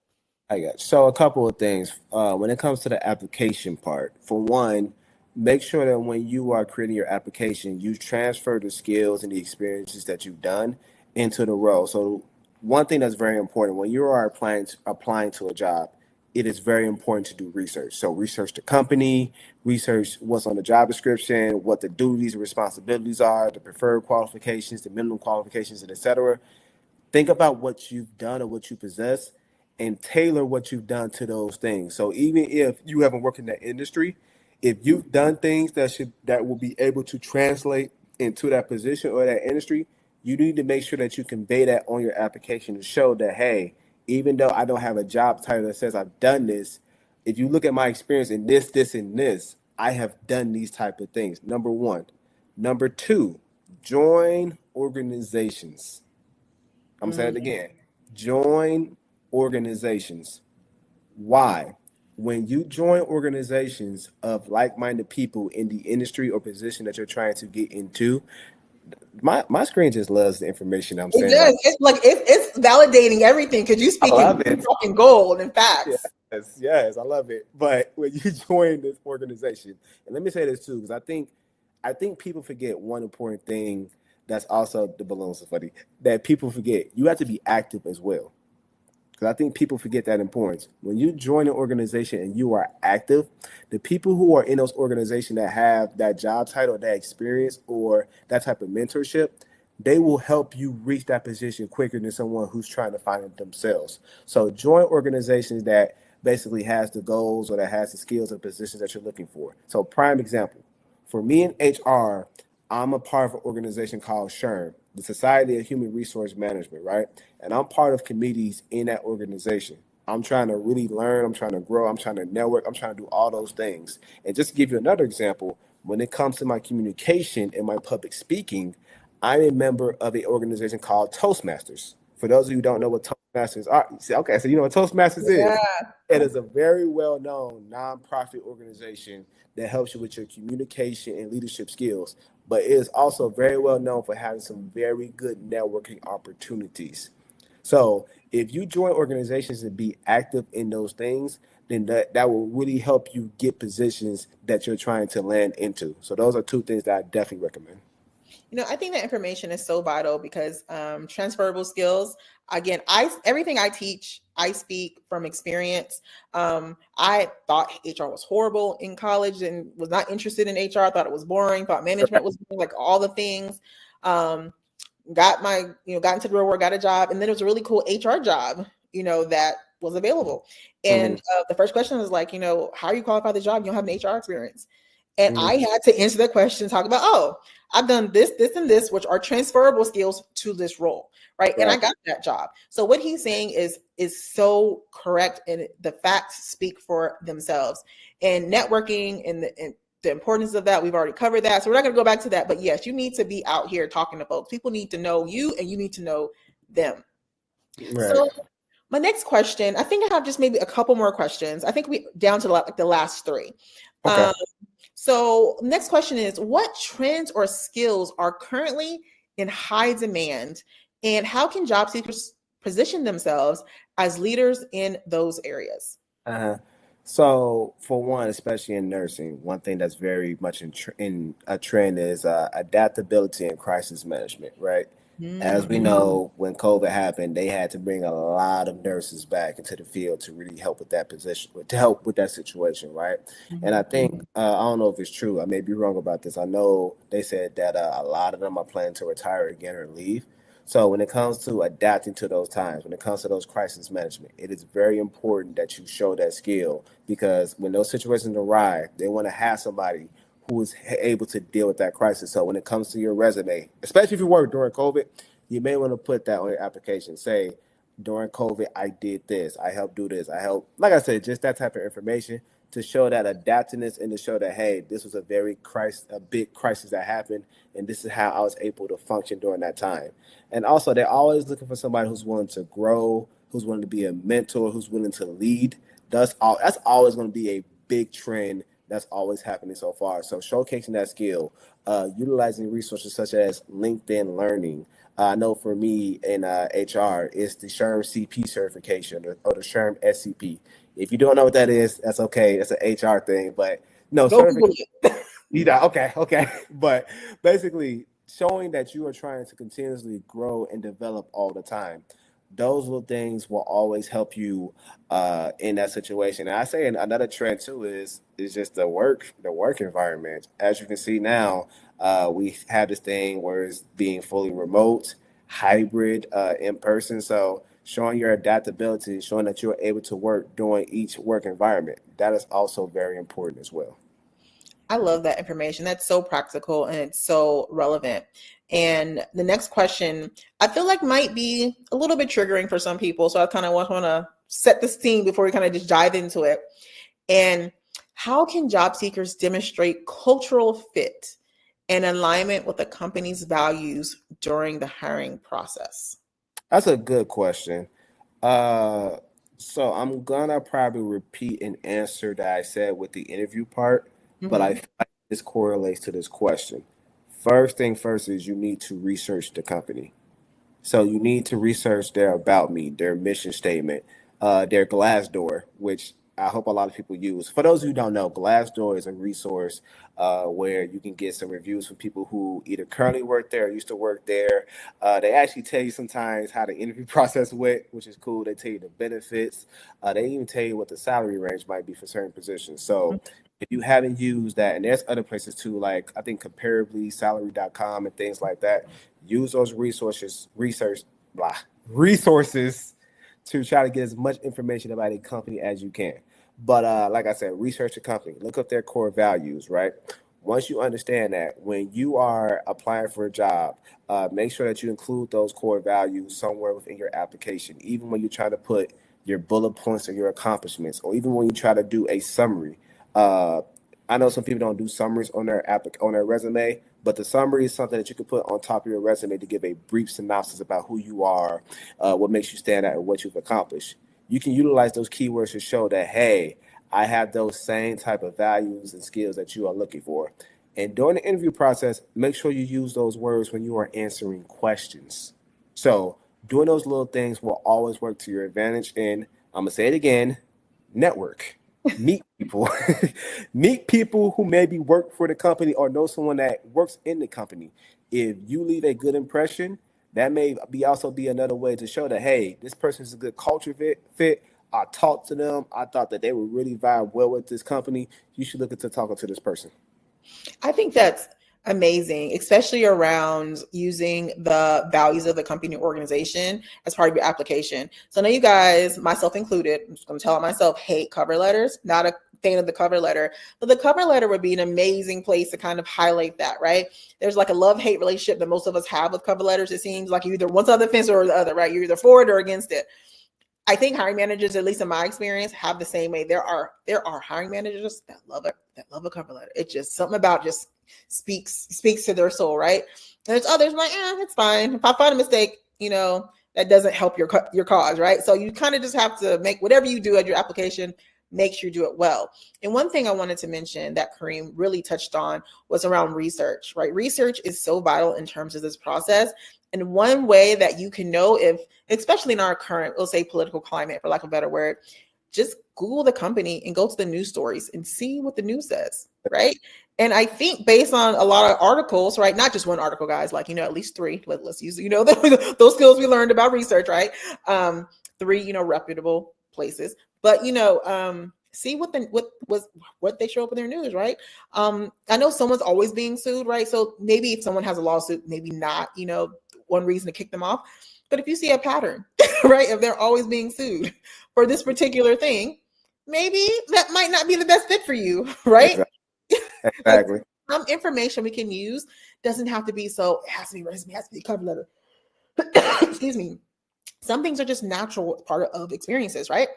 I got you. So a couple of things. When it comes to the application part, for one, make sure that when you are creating your application, you transfer the skills and the experiences that you've done into the role. So one thing that's very important when you are applying to a job, it is very important to do research. So research the company, research what's on the job description, what the duties and responsibilities are, the preferred qualifications, the minimum qualifications, and etc. Think about what you've done or what you possess, and tailor what you've done to those things. So even if you haven't worked in that industry, if you've done things that will be able to translate into that position or that industry, you need to make sure that you convey that on your application to show that, hey, even though I don't have a job title that says I've done this, if you look at my experience in this, and this, I have done these type of things. Number one. Number two, join organizations. I'm saying it again. Join organizations. Why? When you join organizations of like-minded people in the industry or position that you're trying to get into, my screen just loves the information I'm It saying right. does. It's like it's validating everything because you I speaking love it. fucking gold and facts. Yes, I love it. But when you join this organization, and let me say this too, because I think people forget one important thing. That's also the balloons are funny that people forget. You have to be active as well. Because I think people forget that importance. When you join an organization and you are active, the people who are in those organizations that have that job title, that experience, or that type of mentorship, they will help you reach that position quicker than someone who's trying to find it themselves. So join organizations that basically has the goals or that has the skills and positions that you're looking for. So prime example, for me in HR, I'm a part of an organization called SHRM, the Society of Human Resource Management, right? And I'm part of committees in that organization. I'm trying to really learn, I'm trying to grow, I'm trying to network, I'm trying to do all those things. And just to give you another example, when it comes to my communication and my public speaking, I'm a member of an organization called Toastmasters. For those of you who don't know what Toastmasters are, you say, okay, so you know what Toastmasters is. Yeah. It is a very well-known nonprofit organization that helps you with your communication and leadership skills, but it is also very well known for having some very good networking opportunities. So if you join organizations and be active in those things, then that will really help you get positions that you're trying to land into. So those are two things that I definitely recommend. I think that information is so vital because transferable skills. Again, everything I teach, I speak from experience. I thought HR was horrible in college and was not interested in HR. I thought it was boring. Thought management was boring, like all the things. Got into the real world, got a job, and then it was a really cool HR job, that was available. And the first question was like, how are you qualified for the job? You don't have an HR experience. And I had to answer that question, talk about, I've done this, this, and this, which are transferable skills to this role, right? And I got that job. So what he's saying is so correct, and the facts speak for themselves. And networking and the importance of that, we've already covered that. So we're not going to go back to that. But yes, you need to be out here talking to folks. People need to know you, and you need to know them. Right. So my next question, I think I have just maybe a couple more questions. I think we down to like the last three. Okay. So next question is, what trends or skills are currently in high demand, and how can job seekers position themselves as leaders in those areas? So for one, especially in nursing, one thing that's very much in a trend is adaptability and crisis management, right? As we know, when COVID happened, they had to bring a lot of nurses back into the field to really help with that position, to help with that situation, right? And I think, I don't know if it's true, I may be wrong about this. I know they said that a lot of them are planning to retire again or leave. So when it comes to adapting to those times, when it comes to those crisis management, it is very important that you show that skill, because when those situations arrive, they want to have somebody who is able to deal with that crisis. So when it comes to your resume, especially if you work during COVID, you may want to put that on your application. Say, during COVID, I did this. I helped do this. I helped, like I said, just that type of information to show that adaptiveness and to show that, hey, this was a big crisis that happened, and this is how I was able to function during that time. And also, they're always looking for somebody who's willing to grow, who's willing to be a mentor, who's willing to lead. That's always going to be a big trend that's always happening so far. So showcasing that skill, utilizing resources such as LinkedIn Learning. I know for me in HR, it's the SHRM CP certification or the SHRM SCP. If you don't know what that is, that's okay. It's an HR thing, but no certification. Okay. But basically, showing that you are trying to continuously grow and develop all the time. Those little things will always help you in that situation. And I say another trend too is just the work environment. As you can see now, we have this thing where it's being fully remote, hybrid, in person. So showing your adaptability, showing that you're able to work during each work environment. That is also very important as well. I love that information. That's so practical and it's so relevant. And the next question, I feel like might be a little bit triggering for some people. So I kind of want to set the scene before we kind of just dive into it. And how can job seekers demonstrate cultural fit and alignment with the company's values during the hiring process? That's a good question. So I'm gonna probably repeat an answer that I said with the interview part, but I feel like this correlates to this question. First thing first is you need to research the company. So you need to research their about me, their mission statement, their Glassdoor, which I hope a lot of people use. For those who don't know, Glassdoor is a resource where you can get some reviews from people who either currently work there or used to work there. They actually tell you sometimes how the interview process went, which is cool. They tell you the benefits. They even tell you what the salary range might be for certain positions. So if you haven't used that, and there's other places too, like I think comparably salary.com and things like that, use those resources to try to get as much information about a company as you can. But like I said, research the company, look up their core values, right? Once you understand that, when you are applying for a job, make sure that you include those core values somewhere within your application, even when you try to put your bullet points or your accomplishments, or even when you try to do a summary. I know some people don't do summaries on their resume, but the summary is something that you can put on top of your resume to give a brief synopsis about who you are, what makes you stand out, and what you've accomplished. You can utilize those keywords to show that, hey, I have those same type of values and skills that you are looking for. And during the interview process, make sure you use those words when you are answering questions. So doing those little things will always work to your advantage. And I'm going to say it again, network. Meet people. Meet people who maybe work for the company or know someone that works in the company. If you leave a good impression, that may also be another way to show that, hey, this person is a good culture fit. I talked to them. I thought that they would really vibe well with this company. You should look into talking to this person. I think that's amazing, especially around using the values of the company organization as part of your application. So I know you guys, myself included, I'm just going to tell it myself, hate cover letters, not a fan of the cover letter, but the cover letter would be an amazing place to kind of highlight that, right? There's like a love-hate relationship that most of us have with cover letters. It seems like you're either one side of the fence or the other, right? You're either for it or against it. I think hiring managers, at least in my experience, have the same way. There are hiring managers that love a cover letter. It's just something about just speaks to their soul, right? And there's others like, it's fine. If I find a mistake, that doesn't help your cause, right? So you kind of just have to make whatever you do at your application, make sure you do it well. And one thing I wanted to mention that Kareem really touched on was around research, right? Research is so vital in terms of this process. And one way that you can know if, especially in our current, we'll say political climate, for lack of a better word, just Google the company and go to the news stories and see what the news says, right? And I think based on a lot of articles, right, not just one article, guys, like, at least three, let's use, those skills we learned about research, right? Three, reputable places, but, see what they show up in their news, right? I know someone's always being sued, right? So maybe if someone has a lawsuit, maybe not, one reason to kick them off. But if you see a pattern, right, if they're always being sued for this particular thing, maybe that might not be the best fit for you, right? Exactly. Some information we can use doesn't have to be so, it has to be resume, it has to be cover letter. Excuse me. Some things are just natural part of experiences, right?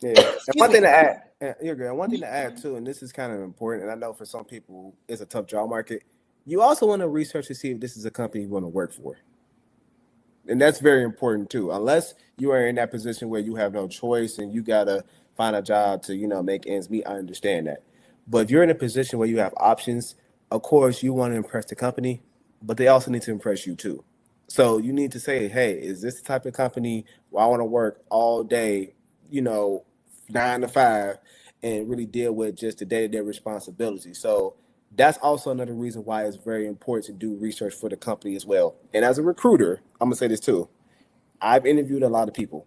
Yeah. And one thing to add, you're good. One thing to add too, and this is kind of important, and I know for some people it's a tough job market. You also want to research to see if this is a company you want to work for. And that's very important too. Unless you are in that position where you have no choice and you gotta find a job to, make ends meet, I understand that. But if you're in a position where you have options, of course you want to impress the company, but they also need to impress you too. So you need to say, hey, is this the type of company where I want to work all day, 9 to 5, and really deal with just the day-to-day responsibility. So that's also another reason why it's very important to do research for the company as well. And as a recruiter, I'm gonna say this too. I've interviewed a lot of people.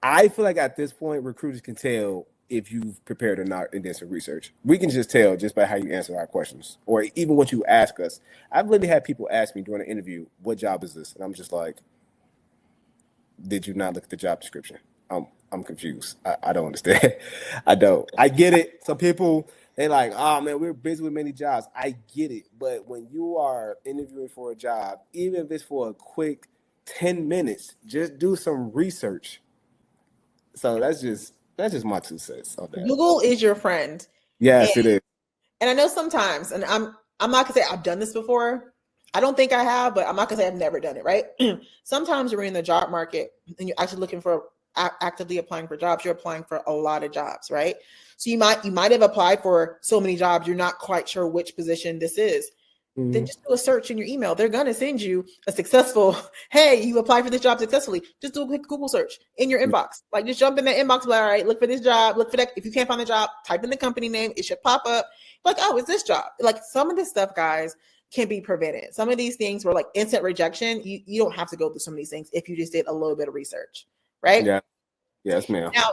I feel like at this point, recruiters can tell if you've prepared or not in this research. We can just tell just by how you answer our questions or even what you ask us. I've literally had people ask me during an interview, what job is this? And I'm just like, did you not look at the job description? I'm confused. I don't understand. I don't. I get it. Some people, they like, oh man, we're busy with many jobs. I get it. But when you are interviewing for a job, even if it's for a quick 10 minutes, just do some research. So that's just my 2 cents on that. Google is your friend. Yes, it is. And I know sometimes, and I'm not gonna say I've done this before. I don't think I have, but I'm not gonna say I've never done it, right? Sometimes you're in the job market and you're actually looking for actively applying for jobs. You're applying for a lot of jobs, right? So you might have applied for so many jobs, you're not quite sure which position this is. Then just do a search in your email. They're going to send you a successful, hey, you applied for this job successfully. Just do a quick Google search in your inbox. Like just jump in that inbox, like, all right, look for this job, look for that. If you can't find the job, type in the company name. It should pop up. Like, oh, it's this job. Like some of this stuff, guys, can be prevented. Some of these things were like instant rejection. You don't have to go through some of these things if you just did a little bit of research, right? Yeah. Yes, ma'am. Now,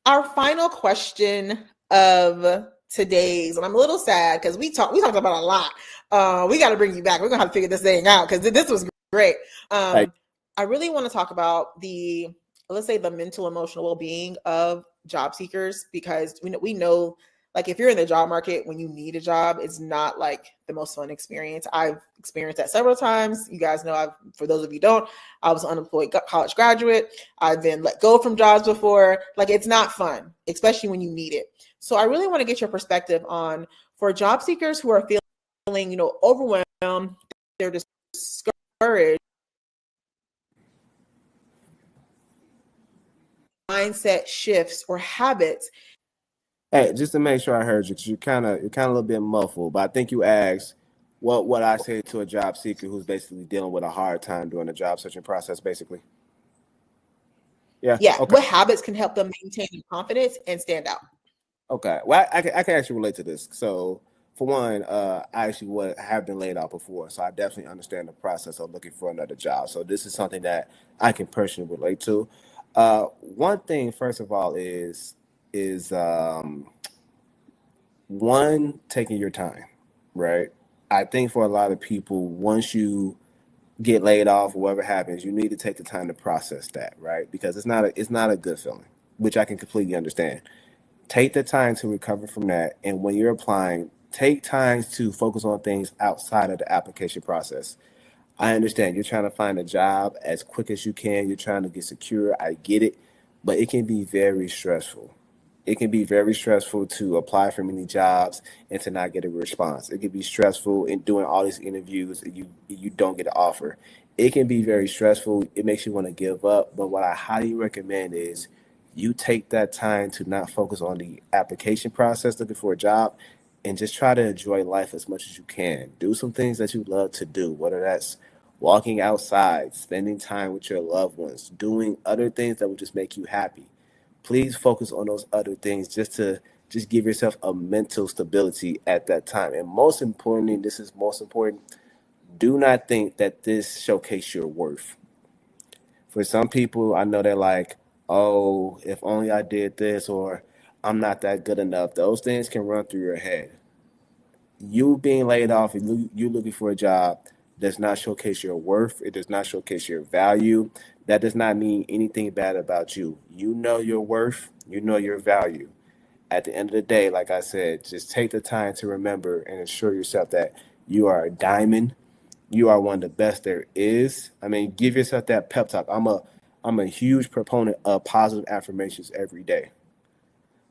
our final question of today's, and I'm a little sad because we talked about a lot. We got to bring you back. We're gonna have to figure this thing out because this was great. I really want to talk about let's say the mental emotional well-being of job seekers, because we know like if you're in the job market when you need a job, it's not like the most fun experience. I've experienced that several times. You guys know, for those of you who don't, I was an unemployed college graduate. I've been let go from jobs before. Like it's not fun, especially when you need it. So I really want to get your perspective on, for job seekers who are feeling, overwhelmed, they're discouraged, mindset shifts or habits. Hey, just to make sure I heard you, because you're kind of a little bit muffled, but I think you asked what I say to a job seeker who's basically dealing with a hard time during the job searching process, basically. Yeah. Yeah. Okay. What habits can help them maintain their confidence and stand out? Okay. Well, I can actually relate to this. So, for one, I actually have been laid off before, so I definitely understand the process of looking for another job. So this is something that I can personally relate to. One thing, first of all, is one, taking your time, right? I think for a lot of people, once you get laid off or whatever happens, you need to take the time to process that, right? Because it's not a good feeling, which I can completely understand. Take the time to recover from that, and when you're applying, take time to focus on things outside of the application process. I understand you're trying to find a job as quick as you can. You're trying to get secure. I get it, but it can be very stressful. It can be very stressful to apply for many jobs and to not get a response. It can be stressful in doing all these interviews and you don't get an offer. It can be very stressful. It makes you want to give up. But what I highly recommend is you take that time to not focus on the application process looking for a job and just try to enjoy life as much as you can. Do some things that you love to do, whether that's walking outside, spending time with your loved ones, doing other things that will just make you happy. Please focus on those other things just give yourself a mental stability at that time. And most importantly, this is most important, do not think that this showcase your worth. For some people, I know they're like, oh, if only I did this, or I'm not that good enough. Those things can run through your head. You being laid off and you looking for a job does not showcase your worth. It does not showcase your value. That does not mean anything bad about you. You know your worth. You know your value. At the end of the day, like I said, just take the time to remember and assure yourself that you are a diamond. You are one of the best there is. I mean, give yourself that pep talk. I'm a huge proponent of positive affirmations every day.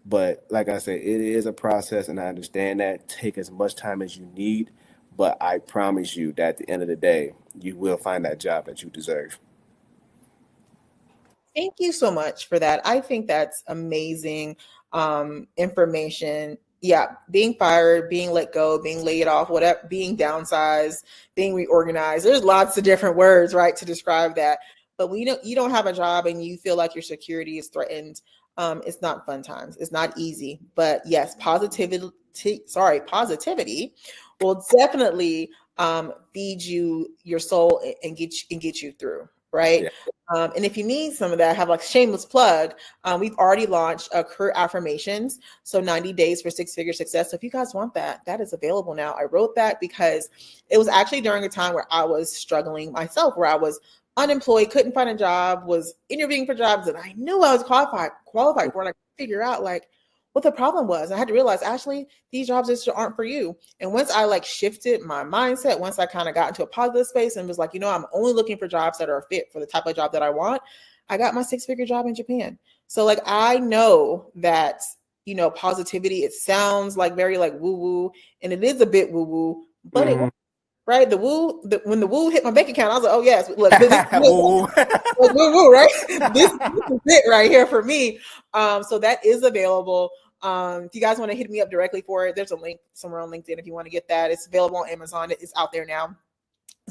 But like I said, it is a process, and I understand that. Take as much time as you need, but I promise you that at the end of the day, you will find that job that you deserve. Thank you so much for that. I think that's amazing information. Yeah, being fired, being let go, being laid off, whatever, being downsized, being reorganized. There's lots of different words, right, to describe that. But when you don't have a job and you feel like your security is threatened, it's not fun times. It's not easy. But yes, positivity will definitely feed you your soul and get you through, right? Yeah. And if you need some of that, I have like a shameless plug. We've already launched career affirmations. So 90 days for six-figure success. So if you guys want that, that is available now. I wrote that because it was actually during a time where I was struggling myself, where I was unemployed, couldn't find a job, was interviewing for jobs that I knew I was qualified for, and I could figure out like what the problem was. I had to realize, actually, these jobs just aren't for you. And once I like shifted my mindset, once I kind of got into a positive space and was like, I'm only looking for jobs that are fit for the type of job that I want, I got my 6-figure job in Japan. So like, I know that, positivity, it sounds like very like woo-woo, and it is a bit woo-woo, but it right? When the woo hit my bank account, I was like, oh yes, look, this is woo woo, right? This is it right here for me. So that is available. If you guys want to hit me up directly for it, there's a link somewhere on LinkedIn if you want to get that. It's available on Amazon. It's out there now.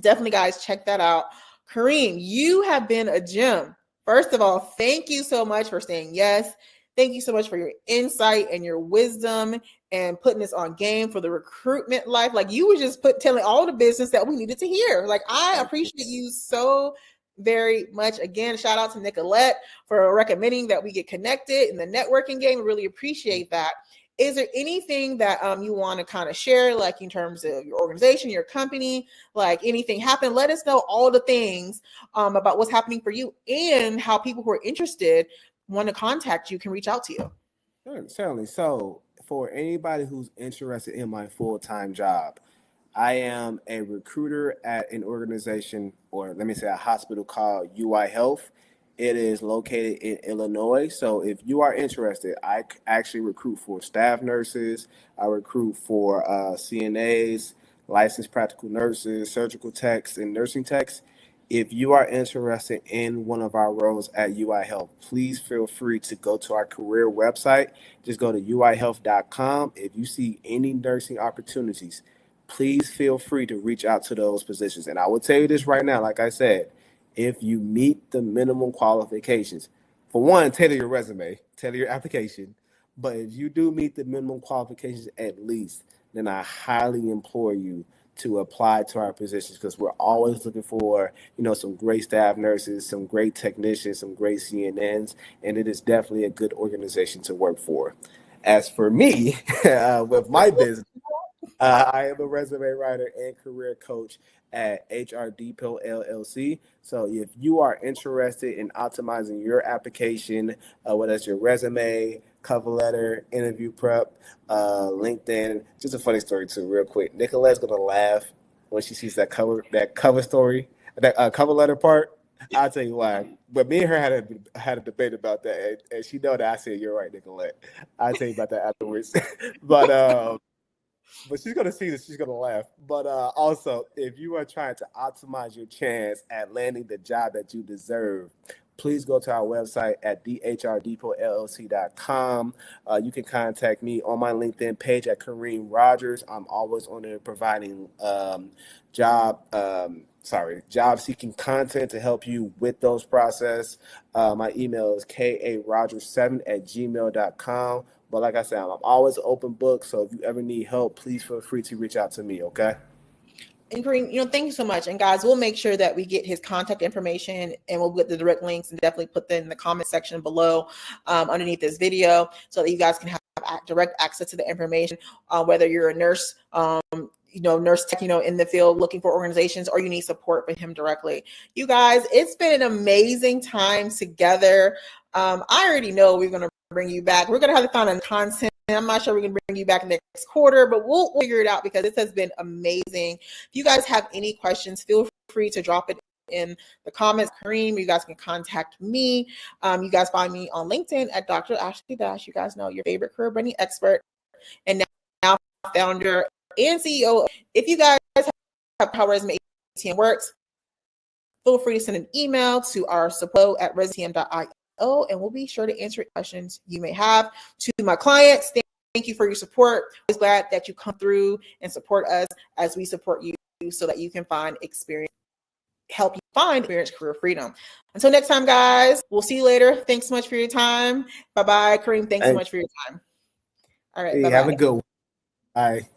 Definitely, guys, check that out. Kareem, you have been a gem. First of all, thank you so much for saying yes. Thank you so much for your insight and your wisdom and putting this on game for the recruitment life. Like, you were just telling all the business that we needed to hear. Like, I appreciate you so very much. Again, shout out to Nicolette for recommending that we get connected in the networking game. We really appreciate that. Is there anything that you want to kind of share, like in terms of your organization, your company, like anything happened? Let us know all the things about what's happening for you and how people who are interested want to contact you can reach out to you. Sure, certainly. So for anybody who's interested in my full-time job, I am a recruiter at an organization, or let me say a hospital called UI Health. It is located in Illinois. So if you are interested, I actually recruit for staff nurses. I recruit for CNAs, licensed practical nurses, surgical techs, and nursing techs. If you are interested in one of our roles at UI Health, please feel free to go to our career website. Just go to uihealth.com. If you see any nursing opportunities, please feel free to reach out to those positions. And I will tell you this right now, like I said, if you meet the minimum qualifications, for one, tailor your resume, tailor your application. But if you do meet the minimum qualifications at least, then I highly implore you to apply to our positions, because we're always looking for, some great staff nurses, some great technicians, some great CNNs, and it is definitely a good organization to work for. As for me, with my business, I am a resume writer and career coach at HR Depot LLC. So if you are interested in optimizing your application, whether it's your resume, cover letter, interview prep, LinkedIn, just a funny story too, real quick. Nicolette's gonna laugh when she sees that cover story, that cover letter part. I'll tell you why. But me and her had a debate about that, and she know that I said you're right, Nicolette. I'll tell you about that afterwards. But she's going to see this. She's going to laugh. But also, if you are trying to optimize your chance at landing the job that you deserve, please go to our website at thrdepotllc.com. You can contact me on my LinkedIn page at Kareem Rogers. I'm always on there providing job-seeking content to help you with those process. My email is karogers7@gmail.com. But like I said, I'm always an open book. So if you ever need help, please feel free to reach out to me, okay? And Kareem, thank you so much. And guys, we'll make sure that we get his contact information and we'll get the direct links and definitely put them in the comment section below underneath this video so that you guys can have direct access to the information, whether you're a nurse, nurse tech, in the field looking for organizations, or you need support from him directly. You guys, it's been an amazing time together. I already know we're going to bring you back. We're going to have to find a content. I'm not sure we're going to bring you back next quarter, but we'll figure it out because this has been amazing. If you guys have any questions, feel free to drop it in the comments. Kareem, you guys can contact me. You guys find me on LinkedIn at Dr. Ashley Dash. You guys know, your favorite career branding expert and now founder and CEO. If you guys have how ResumeATM works, feel free to send an email to our support at resumeatm.io. And we'll be sure to answer questions you may have. To my clients, thank you for your support. I'm always glad that you come through and support us as we support you so that you can help you find experience, career freedom. Until next time, guys, we'll see you later. Thanks so much for your time. Bye-bye. Kareem, thanks so much for your time. All right. Hey, have a good one. Bye.